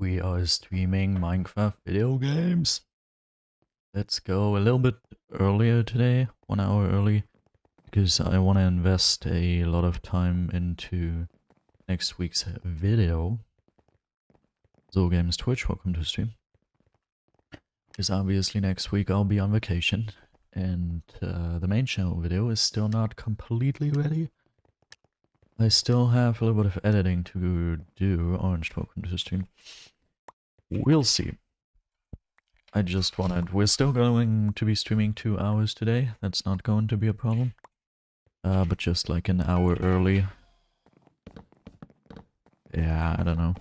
We are streaming Minecraft video games. Let's go a little bit earlier today, 1 hour early, because I want to invest a lot of time into next week's video. So Games Twitch, welcome to stream. Because obviously next week I'll be on vacation, and the main channel video is still not completely ready. I still have a little bit of editing to do. Orange, welcome to the stream. We'll see. We're still going to be streaming 2 hours today. That's not going to be a problem. But just like an hour early. Yeah, I don't know.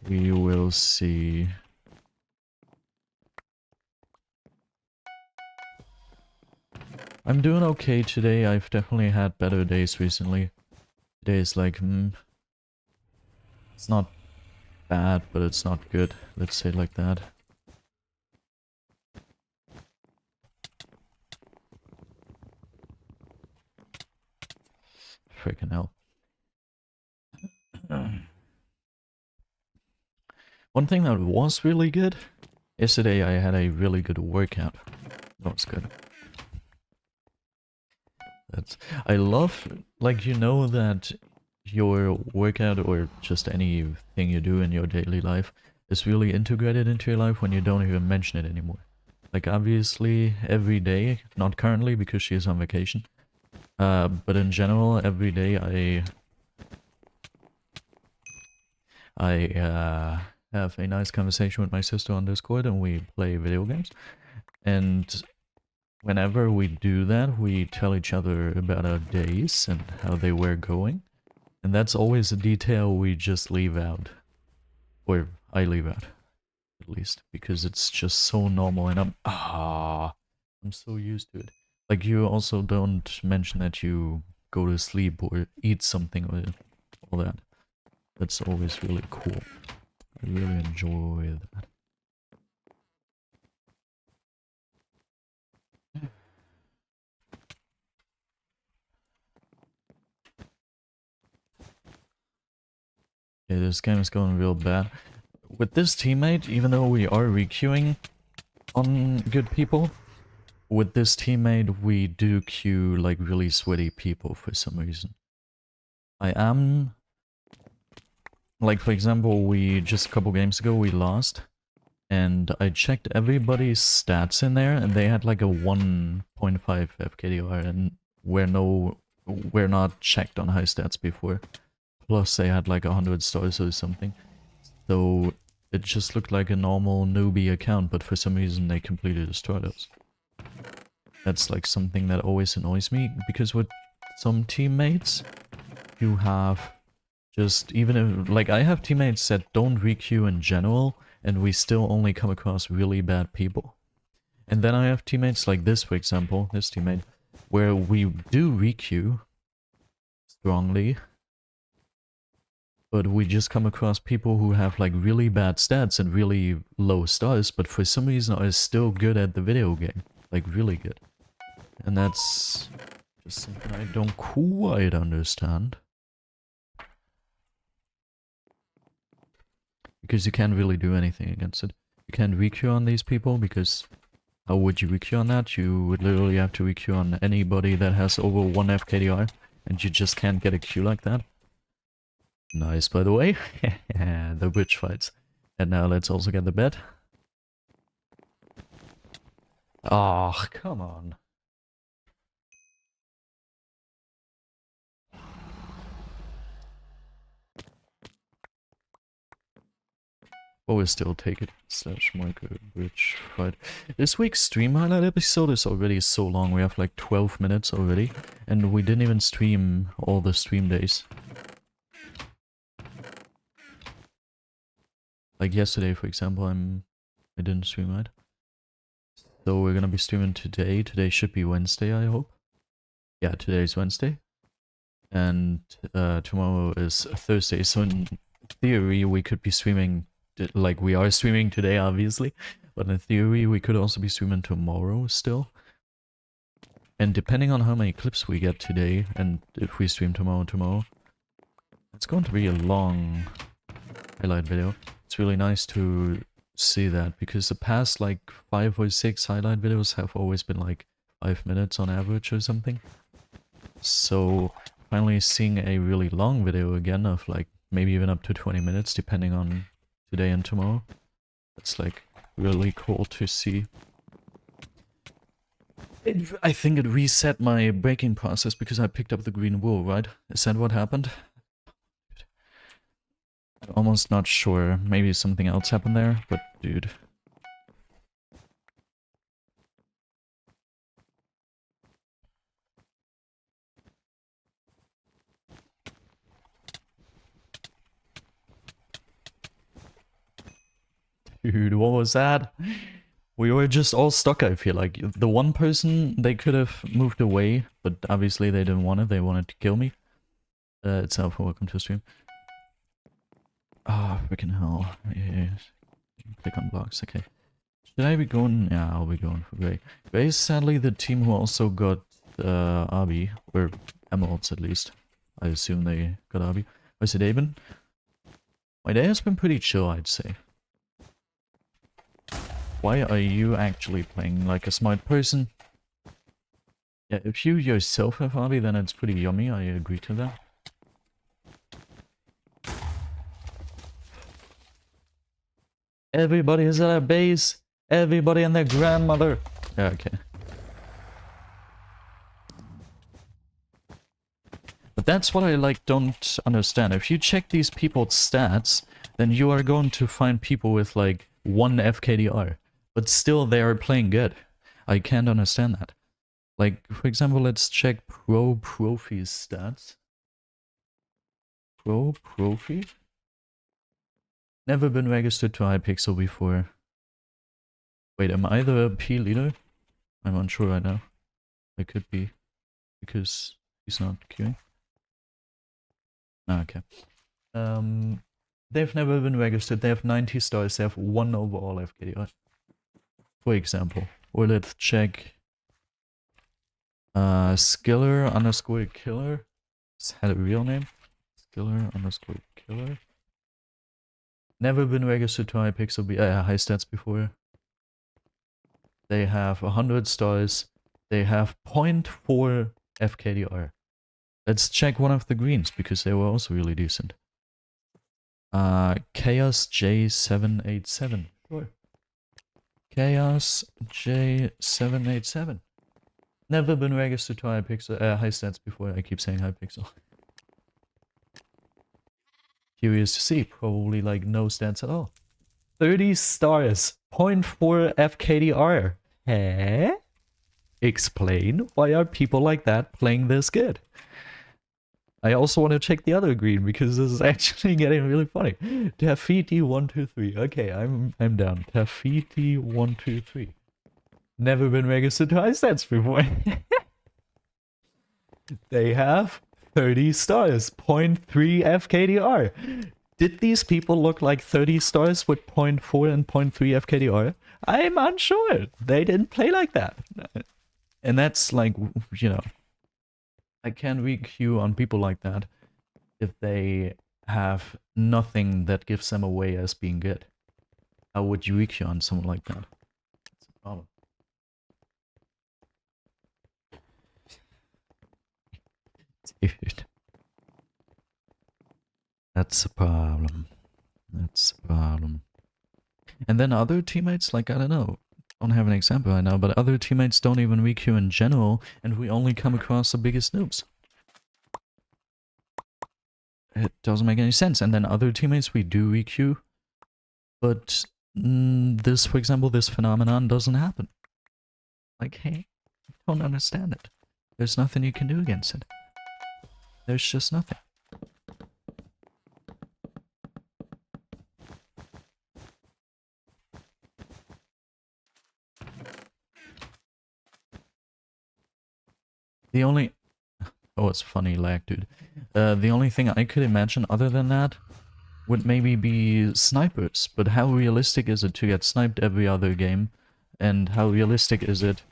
We will see. I'm doing okay today. I've definitely had better days recently. Today is like, it's not bad, but it's not good. Let's say it like that. Freaking hell. One thing that was really good, yesterday I had a really good workout. That was good. I love, like, you know that your workout or just anything you do in your daily life is really integrated into your life when you don't even mention it anymore. Like, obviously, every day, not currently because she is on vacation, but in general, every day I have a nice conversation with my sister on Discord and we play video games. And whenever we do that, we tell each other about our days and how they were going. And that's always a detail we just leave out. Or I leave out, at least. Because it's just so normal and I'm so used to it. Like, you also don't mention that you go to sleep or eat something or all that. That's always really cool. I really enjoy that. Yeah, this game is going real bad. With this teammate, even though we are requeuing on good people, with this teammate we do queue like really sweaty people for some reason. I am... Like, for example, just a couple games ago we lost, and I checked everybody's stats in there, and they had like a 1.5 FKDR, and we're not checked on high stats before. Plus they had like 100 stars or something. So it just looked like a normal newbie account, but for some reason they completely destroyed us. That's like something that always annoys me, because with some teammates, you have just, even if, like, I have teammates that don't requeue in general, and we still only come across really bad people. And then I have teammates like this, for example, this teammate, where we do requeue strongly, but we just come across people who have like really bad stats and really low stars, but for some reason are still good at the video game. Like, really good. And that's just something I don't quite understand. Because you can't really do anything against it. You can't requeue on these people, because how would you requeue on that? You would literally have to requeue on anybody that has over 1 FKDR, and you just can't get a queue like that. Nice, by the way. The bridge fights. And now let's also get the bed. Oh, come on. But we'll still take it. / micro bridge fight. This week's stream highlight episode is already so long. We have like 12 minutes already. And we didn't even stream all the stream days. Like yesterday, for example, I didn't stream, right? So we're gonna be streaming today. Today should be Wednesday, I hope. Yeah, today is Wednesday. And tomorrow is Thursday. So in theory, we could be streaming, like we are streaming today, obviously. But in theory, we could also be streaming tomorrow still. And depending on how many clips we get today, and if we stream tomorrow, it's going to be a long highlight video. It's really nice to see that, because the past like 5 or 6 highlight videos have always been like 5 minutes on average or something. So finally seeing a really long video again of like maybe even up to 20 minutes depending on today and tomorrow. It's like really cool to see. I think it reset my breaking process because I picked up the green wool, right? Is that what happened? I'm almost not sure. Maybe something else happened there, but dude. Dude, what was that? We were just all stuck, I feel like. The one person, they could have moved away, but obviously they didn't want it. They wanted to kill me. It's Alpha, welcome to stream. Ah, oh, freaking hell. Yeah. Click on blocks, okay. Should I be going? Yeah, I'll be going for Gray. Gray is sadly the team who also got Abi, or Emeralds at least. I assume they got Abi. How's it, Aben? My day has been pretty chill, I'd say. Why are you actually playing like a smart person? Yeah, if you yourself have Abi, then it's pretty yummy, I agree to that. Everybody is at our base. Everybody and their grandmother. Yeah, okay. But that's what I like don't understand. If you check these people's stats, then you are going to find people with like 1 FKDR. But still they are playing good. I can't understand that. Like, for example, let's check Profi's stats. Profi? Never been registered to Hypixel before. Wait, am I the P leader? I'm unsure right now. I could be. Because he's not queuing. Ah, okay. They've never been registered. They have 90 stars. They have 1 overall FKDI. For example. Or let's check Skiller underscore killer. Is that a real name? Skiller underscore killer. Never been registered to Hypixel high stats before. They have 100 stars. They have 0.4 FKDR. Let's check one of the greens because they were also really decent. Chaos J787. Sure. Chaos J787. Never been registered to Hypixel, high stats before. I keep saying Hypixel. Curious to see. Probably like no stats at all. 30 stars. 0.4 FKDR. Eh? Explain why are people like that playing this good? I also want to check the other green because this is actually getting really funny. Tafiti123. Okay, I'm down. Tafiti123. Never been registered to high stats before. They have 30 stars, 0.3 FKDR. Did these people look like 30 stars with 0.4 and 0.3 FKDR? I'm unsure. They didn't play like that. And that's like, you know, I can't requeue on people like that if they have nothing that gives them away as being good. How would you requeue on someone like that? That's a problem. Dude. That's a problem. That's a problem. And then other teammates, like, I don't know, don't have an example right now, but other teammates don't even requeue in general, and we only come across the biggest noobs. It doesn't make any sense. And then other teammates we do requeue, but this, for example, this phenomenon doesn't happen. Like, hey, I don't understand it. There's nothing you can do against it. There's just nothing. The only... Oh, it's funny lag, dude. The only thing I could imagine other than that would maybe be snipers. But how realistic is it to get sniped every other game? And how realistic is it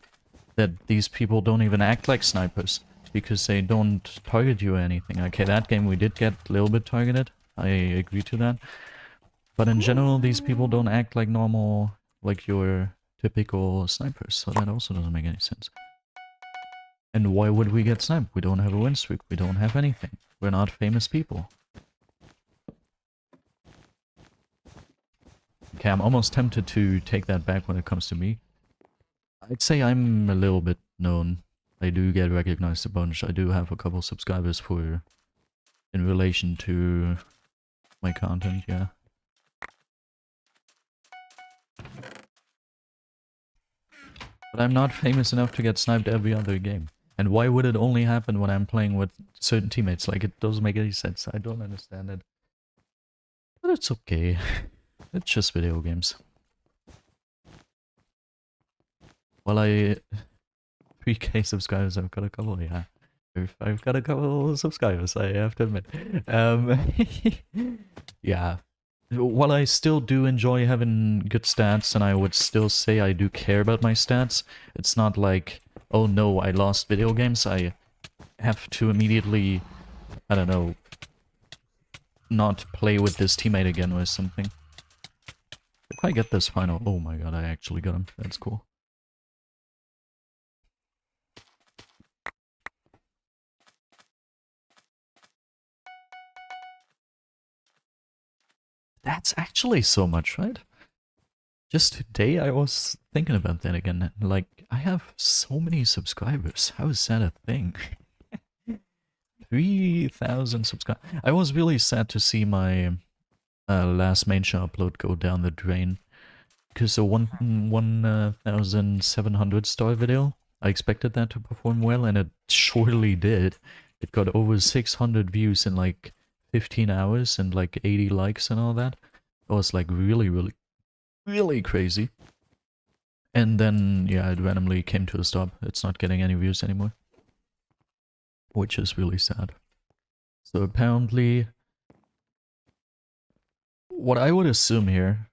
that these people don't even act like snipers? Because they don't target you or anything. Okay, that game we did get a little bit targeted. I agree to that. But in general, these people don't act like normal, like your typical snipers, so that also doesn't make any sense. And why would we get sniped? We don't have a win streak, we don't have anything. We're not famous people. Okay, I'm almost tempted to take that back when it comes to me. I'd say I'm a little bit known. I do get recognized a bunch. I do have a couple subscribers for... in relation to my content, yeah. But I'm not famous enough to get sniped every other game. And why would it only happen when I'm playing with certain teammates? Like, it doesn't make any sense. I don't understand it. But it's okay. It's just video games. Well, 3K subscribers, I've got a couple, yeah. I've got a couple of subscribers, I have to admit. Yeah. While I still do enjoy having good stats, and I would still say I do care about my stats, it's not like, oh no, I lost video games, I have to immediately, I don't know, not play with this teammate again or something. If I get this final... oh my god, I actually got him. That's cool. That's actually so much, right? Just today I was thinking about that again. Like, I have so many subscribers. How is that a thing? 3,000 subscribers. I was really sad to see my last main show upload go down the drain. Because the 1,700 star video, I expected that to perform well, and it surely did. It got over 600 views in like 15 hours and like 80 likes and all that. It was like really crazy. And then, yeah, it randomly came to a stop. It's not getting any views anymore. Which is really sad. So apparently, what I would assume here,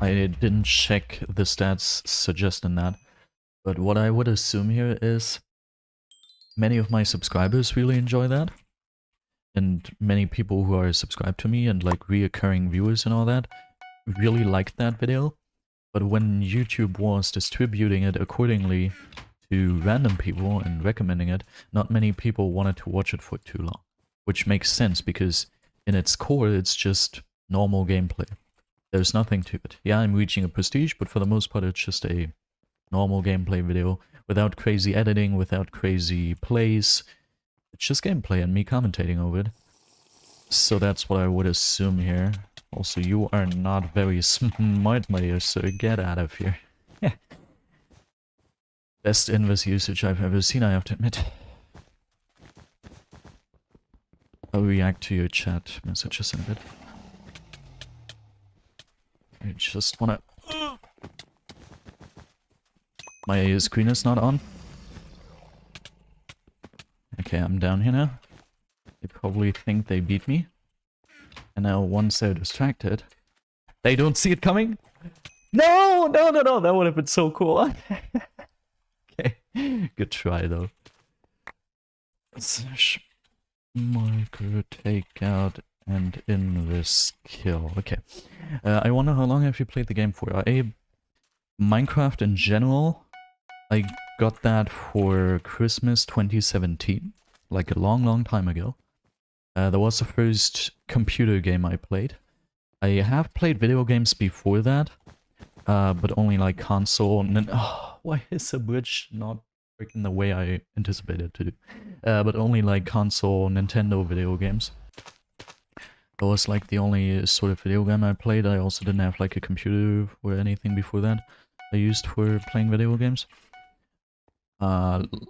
I didn't check the stats suggesting that, but what I would assume here is many of my subscribers really enjoy that. And many people who are subscribed to me and like reoccurring viewers and all that really liked that video. But when YouTube was distributing it accordingly to random people and recommending it, not many people wanted to watch it for too long. Which makes sense because in its core it's just normal gameplay. There's nothing to it. Yeah, I'm reaching a prestige, but for the most part it's just a normal gameplay video without crazy editing, without crazy plays. It's just gameplay and me commentating over it. So that's what I would assume here. Also, you are not very smart, my dear, so get out of here. Best inverse usage I've ever seen, I have to admit. I'll react to your chat messages in a bit. I just wanna... my screen is not on. Okay, I'm down here now. They probably think they beat me. And now once they're distracted, they don't see it coming. No, that would have been so cool. Okay, good try though. Slash marker takeout and invis kill. Okay, I wonder how long have you played the game for? Minecraft in general, I got that for Christmas 2017, like a long time ago. That was the first computer game I played. I have played video games before that, but only like console. And why is the bridge not working the way I anticipated to do? But only like console, Nintendo video games. That was like the only sort of video game I played. I also didn't have like a computer or anything before that I used for playing video games.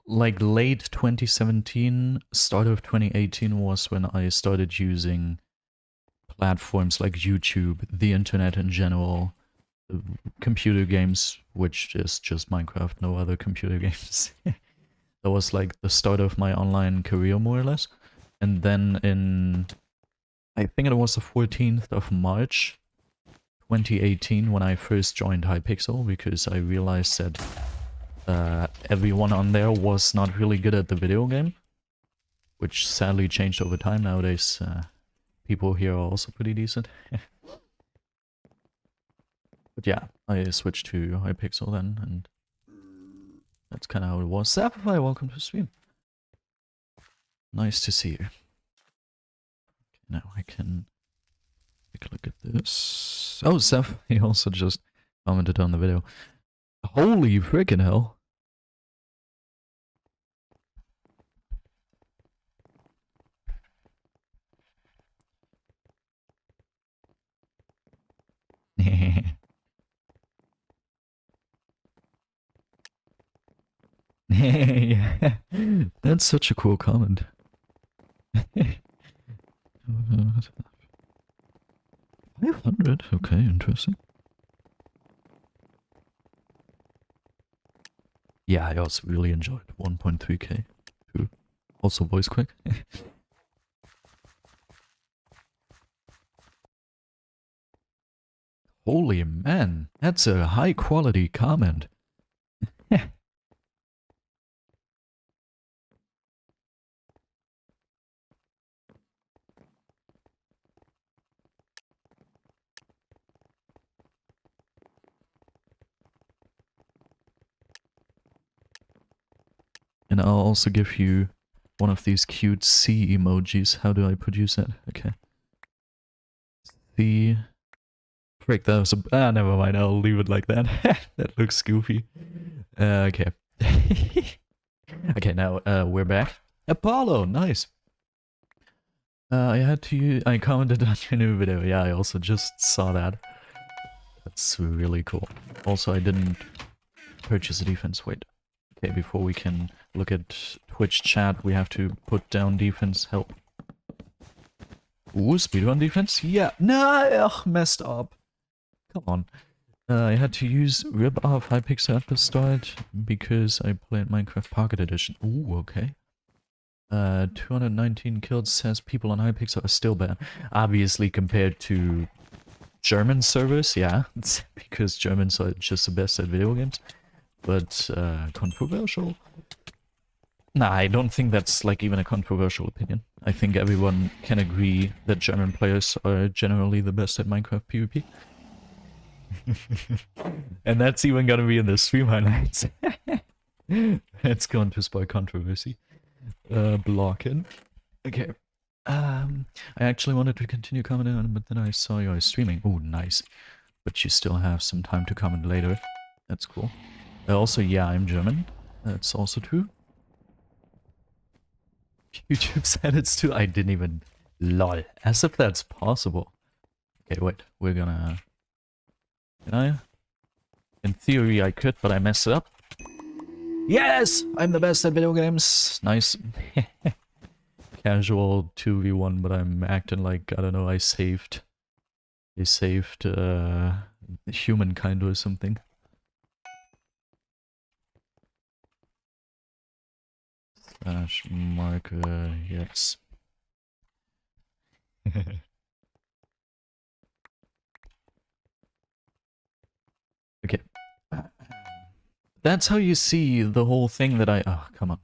Like late 2017, start of 2018 was when I started using platforms like YouTube, the internet in general, computer games, which is just Minecraft, no other computer games. That was like the start of my online career, more or less. And then in, I think it was the 14th of March 2018 when I first joined Hypixel, because I realized that everyone on there was not really good at the video game, which sadly changed over time. Nowadays, people here are also pretty decent. But yeah, I switched to Hypixel then, and that's kind of how it was. Sapphire, welcome to stream. Nice to see you. Now I can take a look at this. Oh, Seth, he also just commented on the video. Holy freaking hell. Yeah. That's such a cool comment. 500? Okay, interesting. Yeah, I also really enjoyed 1.3k too. Also voice quick. Holy man, that's a high quality comment. And I'll also give you one of these cute C emojis. How do I produce that? Okay. C. Frick, that was a... Ah, never mind. I'll leave it like that. That looks goofy. Okay. Okay, now we're back. Apollo, nice. I had to use... I commented on your new video. Yeah, I also just saw that. That's really cool. Also, I didn't purchase a defense. Wait. Okay, before we can look at Twitch chat, we have to put down defense. Help. Ooh, speedrun defense? Yeah. No, messed up. Come on. I had to use rip off Hypixel at the start because I played Minecraft Pocket Edition. Ooh, okay. 219 kills says people on Hypixel are still bad. Obviously, compared to German servers, yeah. It's because Germans are just the best at video games. But, controversial? Nah, I don't think that's, like, even a controversial opinion. I think everyone can agree that German players are generally the best at Minecraft PvP. And that's even gonna be in the stream highlights. It's going to spark controversy. Blocking. Okay. I actually wanted to continue commenting on it, but then I saw you are streaming. Oh, nice. But you still have some time to comment later. That's cool. Also, yeah, I'm German. That's also true. YouTube said it's too... I didn't even... LOL. As if that's possible. Okay, wait. We're gonna... Can I? In theory, I could, but I messed it up. Yes! I'm the best at video games! Nice. Casual 2v1, but I'm acting like, I don't know, I saved... humankind or something. Marker, yes. Okay. That's how you see the whole thing that I... Oh, come on.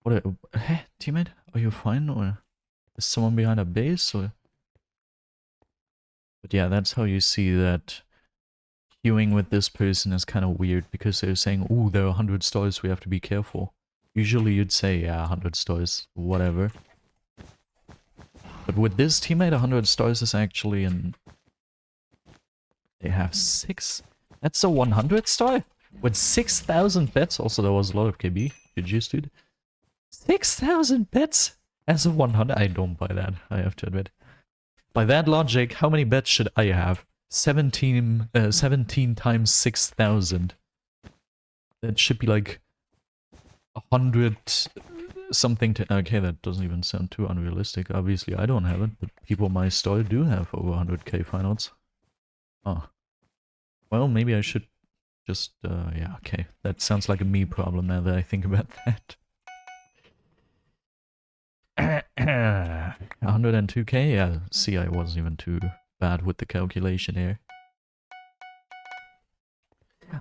What hey, teammate? Are you fine? Or is someone behind a base? Or... But yeah, that's how you see that queuing with this person is kind of weird, because they're saying, ooh, there are 100 stars, we have to be careful. Usually you'd say, yeah, 100 stars, whatever. But with this teammate, 100 stars is actually an... They have 6? That's a 100 star? With 6,000 bets? Also, there was a lot of KB. GG's, dude. 6,000 bets? As a 100? I don't buy that, I have to admit. By that logic, how many bets should I have? 17 times 6,000. That should be like... 100 something to... Okay, that doesn't even sound too unrealistic. Obviously, I don't have it, but people my store do have over 100k finals. Oh. Well, maybe I should just... yeah, okay. That sounds like a me problem now that I think about that. 102k? Yeah, see, I wasn't even too bad with the calculation here.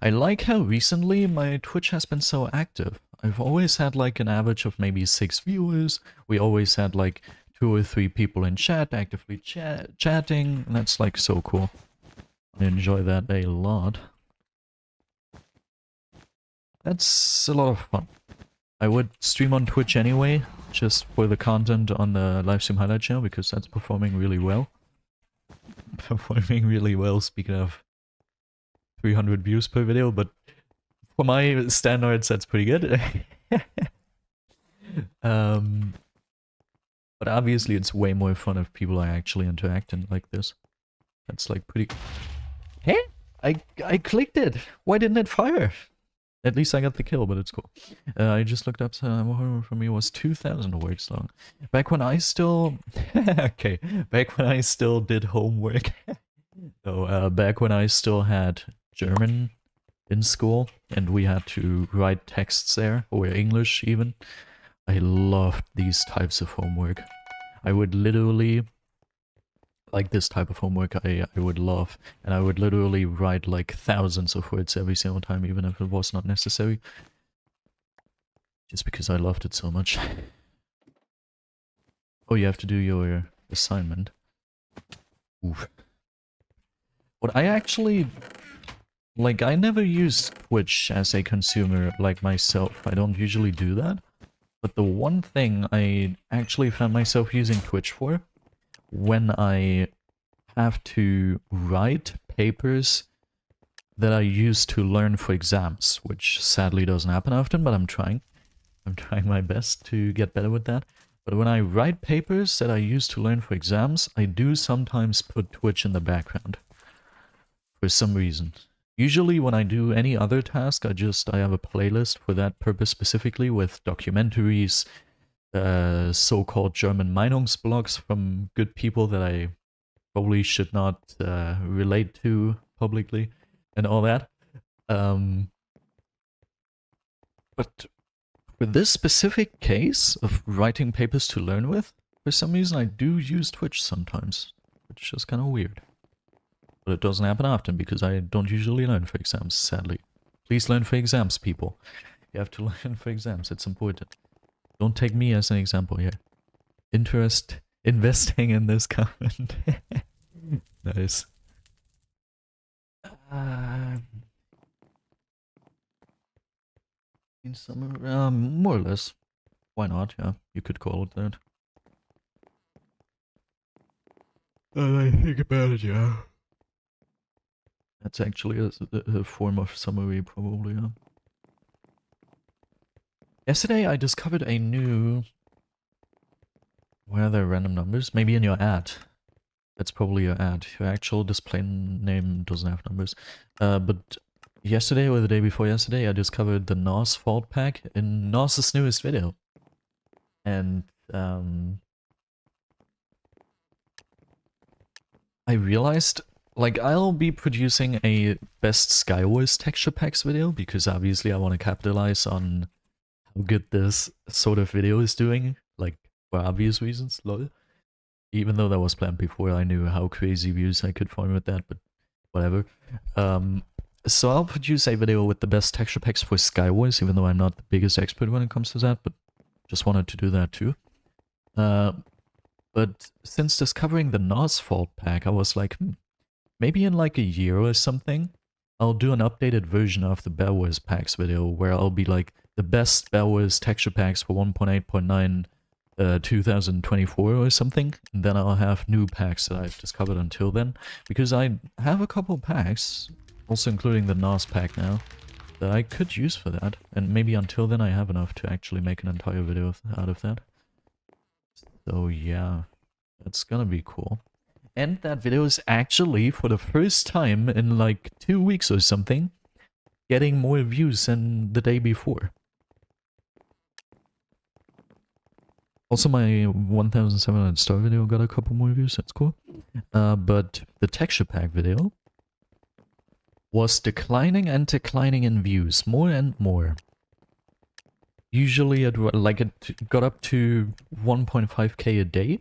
I like how recently my Twitch has been so active. I've always had like an average of maybe 6 viewers. We always had like 2 or 3 people in chat, actively chatting, and that's like so cool. I enjoy that a lot. That's a lot of fun. I would stream on Twitch anyway, just for the content on the livestream highlight channel, because that's performing really well. Performing really well, speaking of 300 views per video, but for my standards, that's pretty good. But obviously it's way more fun if people are actually interacting like this. That's like pretty... Hey? I clicked it! Why didn't it fire? At least I got the kill, but it's cool. I just looked up, for me was 2,000 words long. Back when I still... okay, back when I still did homework. So, back when I still had German in school, and we had to write texts there, or English even, I loved these types of homework. I would literally... like this type of homework I would love, and I would literally write like thousands of words every single time, even if it was not necessary. Just because I loved it so much. Oh, you have to do your assignment. Oof. What I actually... like, I never use Twitch as a consumer like myself. I don't usually do that. But the one thing I actually found myself using Twitch for, when I have to write papers that I use to learn for exams, which sadly doesn't happen often, but I'm trying. I'm trying my best to get better with that. But when I write papers that I use to learn for exams, I do sometimes put Twitch in the background. For some reason. Usually when I do any other task, I have a playlist for that purpose specifically with documentaries, so-called German Meinungsblogs from good people that I probably should not relate to publicly and all that. But with this specific case of writing papers to learn with, for some reason I do use Twitch sometimes, which is just kind of weird. But it doesn't happen often because I don't usually learn for exams, sadly. Please learn for exams, people. You have to learn for exams, it's important. Don't take me as an example here. Investing in this comment. Nice. In summer, more or less. Why not? Yeah, you could call it that. I think about it, yeah. That's actually a form of summary, probably, yeah. Yesterday I discovered a new... Where are there random numbers? Maybe in your ad. That's probably your ad. Your actual display name doesn't have numbers. But yesterday or the day before yesterday I discovered the NOS fault pack in NOS's newest video. And I realized, like, I'll be producing a best Skywars texture packs video because obviously I want to capitalize on how good this sort of video is doing, like, for obvious reasons, lol. Even though that was planned before, I knew how crazy views I could find with that, but whatever. So I'll produce a video with the best texture packs for Skywars, even though I'm not the biggest expert when it comes to that, but just wanted to do that too. But since discovering the NOS fault pack, I was like, maybe in like a year or something, I'll do an updated version of the BedWars packs video, where I'll be like, the best BedWars texture packs for 1.8.9 2024 or something, and then I'll have new packs that I've discovered until then, because I have a couple packs, also including the NOS pack now, that I could use for that, and maybe until then I have enough to actually make an entire video out of that. So yeah, that's gonna be cool. And that video is actually, for the first time in like 2 weeks or something, getting more views than the day before. Also, my 1700 star video got a couple more views, that's cool. But the texture pack video was declining and declining in views, more and more. Usually it got up to 1.5k a day,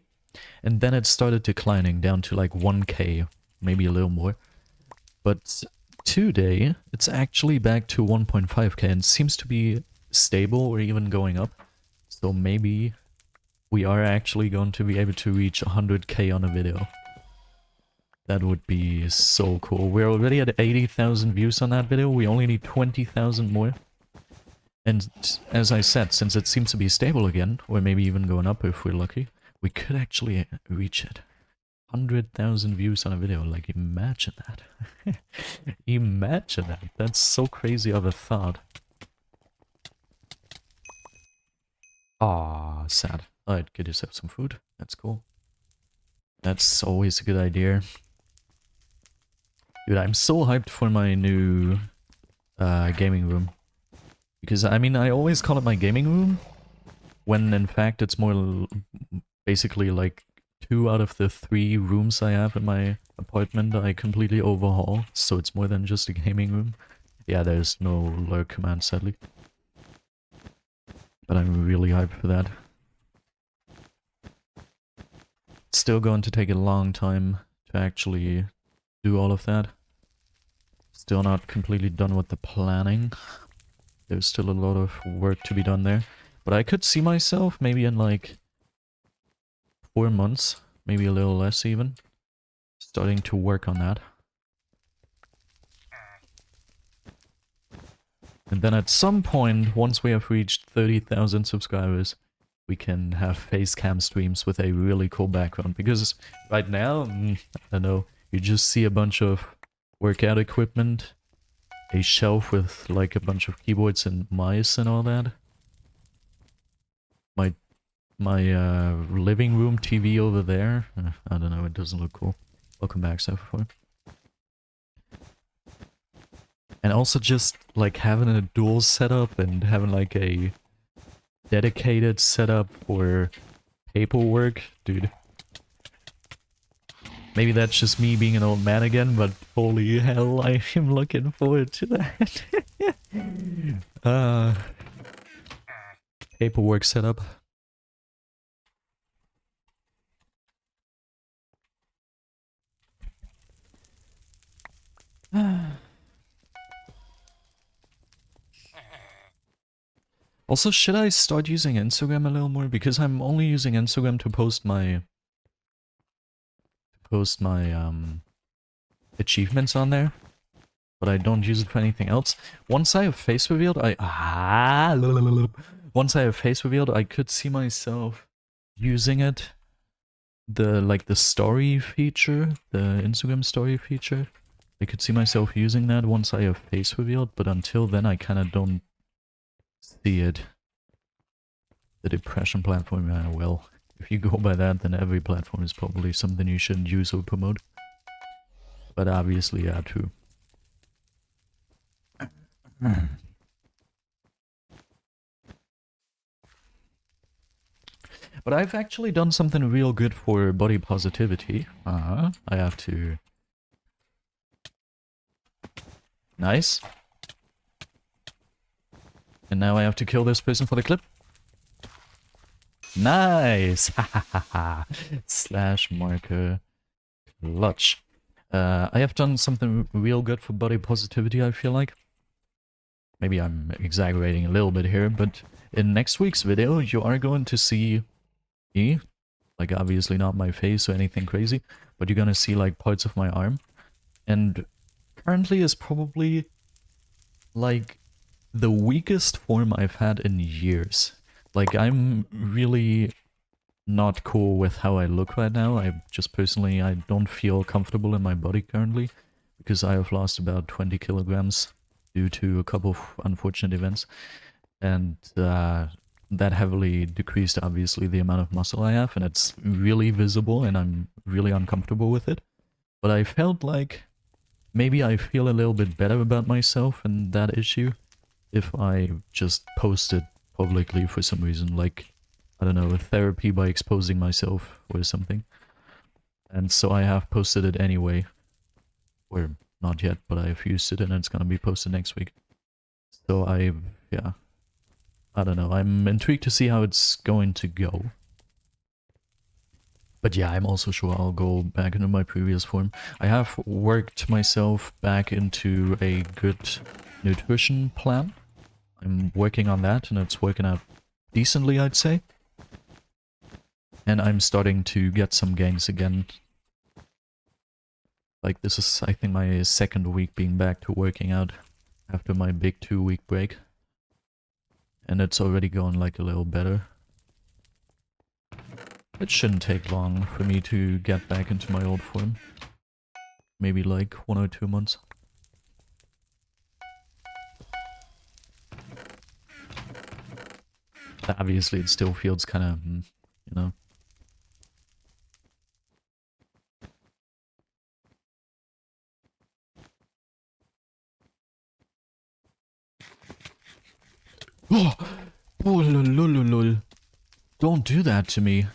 and then it started declining down to like 1k, maybe a little more. But today, it's actually back to 1.5k and seems to be stable or even going up. So maybe we are actually going to be able to reach 100k on a video. That would be so cool. We're already at 80,000 views on that video. We only need 20,000 more. And as I said, since it seems to be stable again, or maybe even going up if we're lucky, we could actually reach it. 100,000 views on a video. Like, imagine that. Imagine that. That's so crazy of a thought. Ah, sad. Alright, get yourself some food. That's cool. That's always a good idea. Dude, I'm so hyped for my new gaming room. Because, I mean, I always call it my gaming room, when in fact it's more basically like 2 out of the 3 rooms I have in my apartment I completely overhaul, so it's more than just a gaming room. Yeah, there's no lurk command, sadly. But I'm really hyped for that. It's still going to take a long time to actually do all of that. Still not completely done with the planning. There's still a lot of work to be done there. But I could see myself maybe in like 4 months, maybe a little less even, starting to work on that. And then at some point, once we have reached 30,000 subscribers, we can have face cam streams with a really cool background. Because right now, I don't know, you just see a bunch of workout equipment, a shelf with like a bunch of keyboards and mice and all that. My living room TV over there. I don't know, it doesn't look cool. Welcome back, Sephiroth. And also just like having a dual setup and having like a dedicated setup for paperwork, dude. Maybe that's just me being an old man again, but holy hell, I am looking forward to that. Paperwork setup. Also, should I start using Instagram a little more? Because I'm only using Instagram to post my achievements on there, but I don't use it for anything else. Once I have face revealed, once I have face revealed, I could see myself using it. The story feature, the Instagram story feature. I could see myself using that once I have face revealed, but until then I kind of don't see it. The depression platform, well, if you go by that, then every platform is probably something you shouldn't use or promote. But obviously, yeah, true. But I've actually done something real good for body positivity. I have to... Nice. And now I have to kill this person for the clip. Nice! Slash marker clutch. I have done something real good for body positivity, I feel like. Maybe I'm exaggerating a little bit here, but in next week's video you are going to see me. Like, obviously not my face or anything crazy, but you're gonna see like parts of my arm. And currently is probably like the weakest form I've had in years. Like, I'm really not cool with how I look right now. I just personally, I don't feel comfortable in my body currently, because I have lost about 20 kilograms due to a couple of unfortunate events. And that heavily decreased, obviously, the amount of muscle I have, and it's really visible, and I'm really uncomfortable with it. But I felt like maybe I feel a little bit better about myself and that issue if I just posted publicly for some reason, like, I don't know, a therapy by exposing myself or something. And so I have posted it anyway. Or not yet, but I have used it and it's gonna be posted next week. So yeah. I don't know, I'm intrigued to see how it's going to go. But yeah, I'm also sure I'll go back into my previous form. I have worked myself back into a good nutrition plan. I'm working on that and it's working out decently, I'd say. And I'm starting to get some gains again. Like, this is, I think, my second week being back to working out after my big 2-week break. And it's already gone, like, a little better. It shouldn't take long for me to get back into my old form. Maybe, like, 1 or 2 months. Obviously, it still feels kind of, you know... Oh! Oh, lol, lol, lol, lol. Don't do that to me.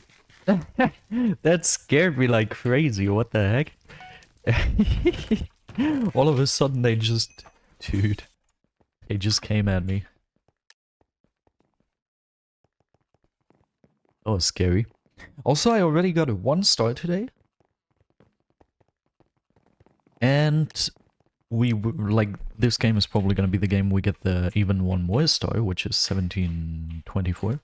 That scared me like crazy, what the heck? All of a sudden they just... Dude. They just came at me. Oh, scary. Also, I already got a 1 star today. And... like, this game is probably gonna be the game we get the even 1 more star, which is 1724.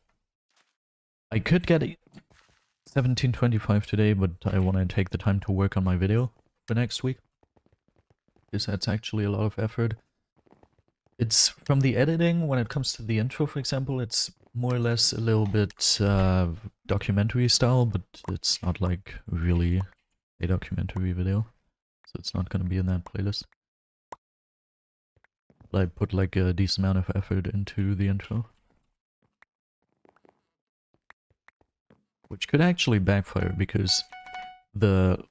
I could get 1725 today, but I want to take the time to work on my video for next week. Because that's actually a lot of effort. It's from the editing, when it comes to the intro, for example, it's more or less a little bit documentary style, but it's not like really a documentary video. So it's not gonna be in that playlist. I put like a decent amount of effort into the intro. Which could actually backfire because the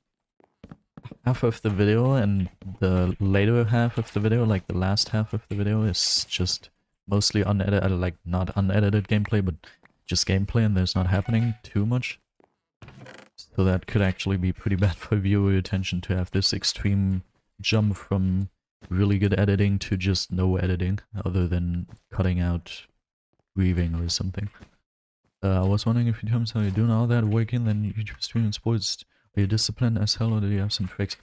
half of the video and the later half of the video, like the last half of the video, is just mostly unedited, like not unedited gameplay, but just gameplay, and there's not happening too much. So that could actually be pretty bad for viewer attention to have this extreme jump from really good editing to just no editing, other than cutting out breathing or something. I was wondering if you tell me how you're doing all that working, then you stream in sports. Are you disciplined as hell, or do you have some tricks?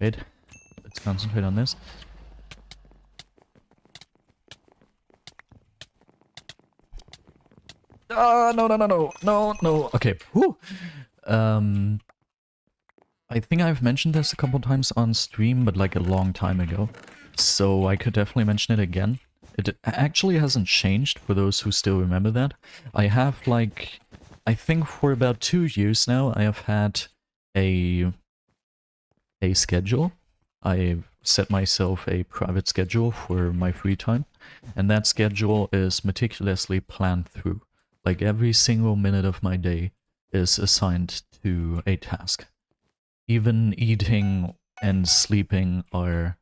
Wait. Let's concentrate on this. No. Okay. Whew. I think I've mentioned this a couple times on stream, but like a long time ago. So I could definitely mention it again. It actually hasn't changed for those who still remember that. I have like, I think for about 2 years now, I have had a schedule. I've set myself a private schedule for my free time, and that schedule is meticulously planned through. Like every single minute of my day is assigned to a task. Even eating and sleeping are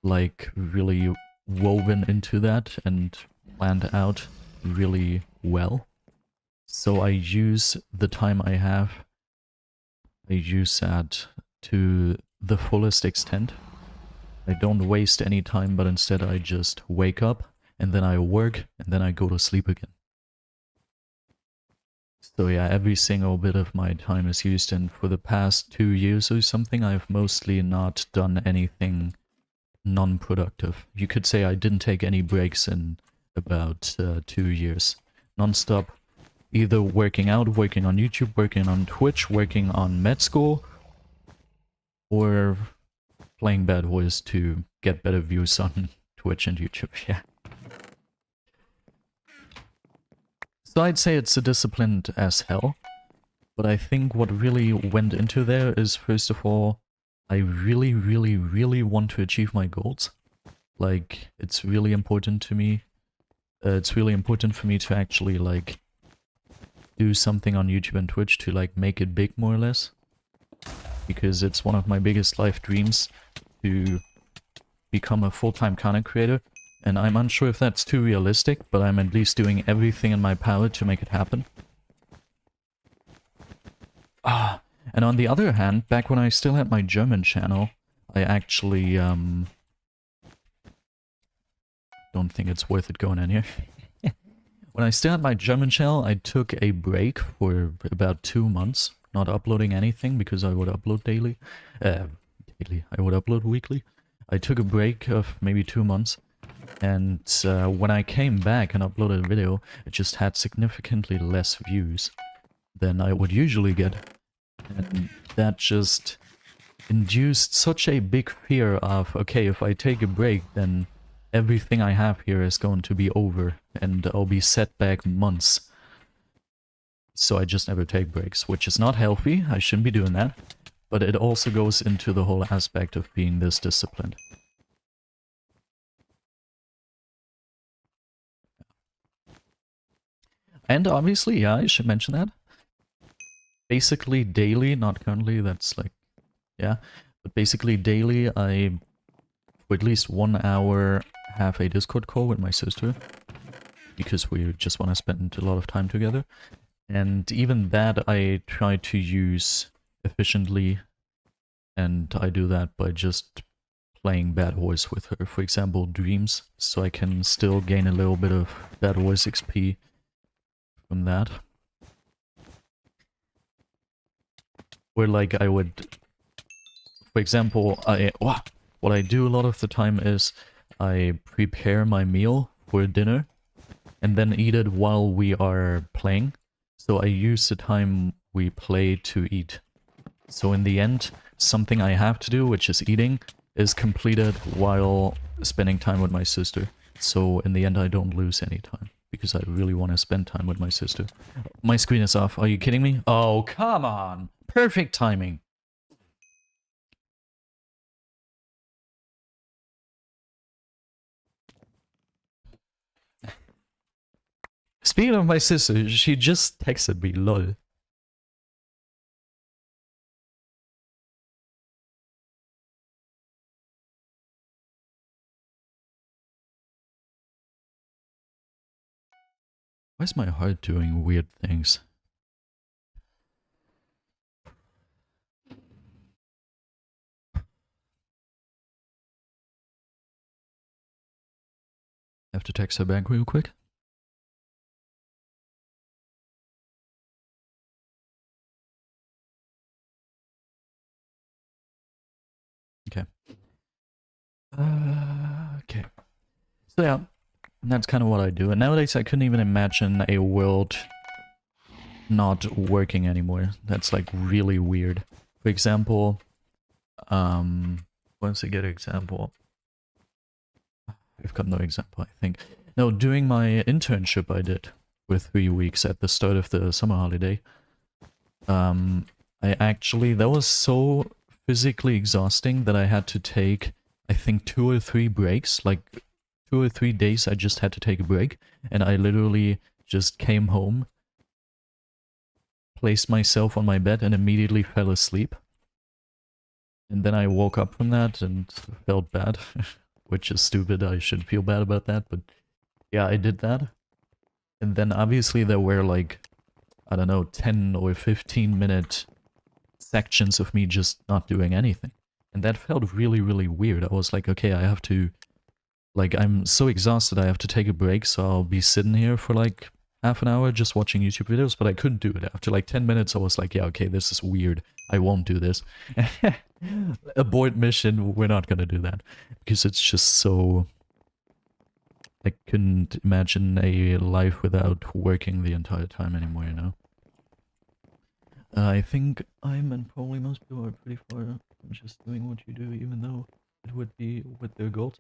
like really woven into that and planned out really well. So I use the time I have, I use that to the fullest extent. I don't waste any time, but instead I just wake up, and then I work, and then I go to sleep again. So yeah, every single bit of my time is used, and for the past 2 years or something, I've mostly not done anything non-productive. You could say I didn't take any breaks in about 2 years. Non-stop, either working out, working on YouTube, working on Twitch, working on med school, or playing BedWars to get better views on Twitch and YouTube, yeah. So I'd say it's a disciplined as hell, but I think what really went into there is, first of all, I really want to achieve my goals. Like, it's really important to me. It's really important for me to actually, like, do something on YouTube and Twitch to, like, make it big, more or less. Because it's one of my biggest life dreams to become a full-time content creator. And I'm unsure if that's too realistic, but I'm at least doing everything in my power to make it happen. And on the other hand, back when I still had my German channel, I actually, don't think it's worth it going in here. When I still had my German channel, I took a break for about 2 months, not uploading anything, because I would upload daily. I would upload weekly. I took a break of maybe 2 months. And when I came back and uploaded a video, it just had significantly less views than I would usually get. And that just induced such a big fear of, okay, if I take a break, then everything I have here is going to be over, and I'll be set back months. So I just never take breaks, which is not healthy. I shouldn't be doing that. But it also goes into the whole aspect of being this disciplined. And obviously, yeah, I should mention that. Basically daily, not currently, that's like, yeah. But basically daily, I, for at least 1 hour, have a Discord call with my sister. Because we just want to spend a lot of time together. And even that I try to use efficiently. And I do that by just playing BedWars with her. For example, Dreams. So I can still gain a little bit of BedWars XP from that. Where like I would, for example, what I do a lot of the time is I prepare my meal for dinner and then eat it while we are playing. So I use the time we play to eat. So in the end, something I have to do, which is eating, is completed while spending time with my sister. So in the end, I don't lose any time. Because I really want to spend time with my sister. My screen is off. Are you kidding me? Oh, come on! Perfect timing! Speaking of my sister, she just texted me, lol. Why is my heart doing weird things? I have to text her back real quick. Okay. Okay. So yeah, that's kind of what I do. And nowadays I couldn't even imagine a world not working anymore. That's like really weird. For example, what's a good example? I've got no example, I think. No, doing my internship I did for 3 weeks at the start of the summer holiday. I actually, that was so physically exhausting that I had to take, I think, 2 or 3 breaks. Like, 2 or 3 days I just had to take a break. And I literally just came home, placed myself on my bed, and immediately fell asleep. And then I woke up from that and felt bad, which is stupid. I should feel bad about that, but yeah, I did that. And then obviously there were like, I don't know, 10 or 15-minute sections of me just not doing anything. And that felt really, really weird. I was like, okay, I have to, like, I'm so exhausted, I have to take a break, so I'll be sitting here for like half an hour just watching YouTube videos, but I couldn't do it. After like 10 minutes, I was like, yeah, okay, this is weird. I won't do this. Abort mission, we're not gonna do that. Because it's just so... I couldn't imagine a life without working the entire time anymore, you know? I think I'm and probably most people are pretty far from just doing what you do, even though it would be with their goals.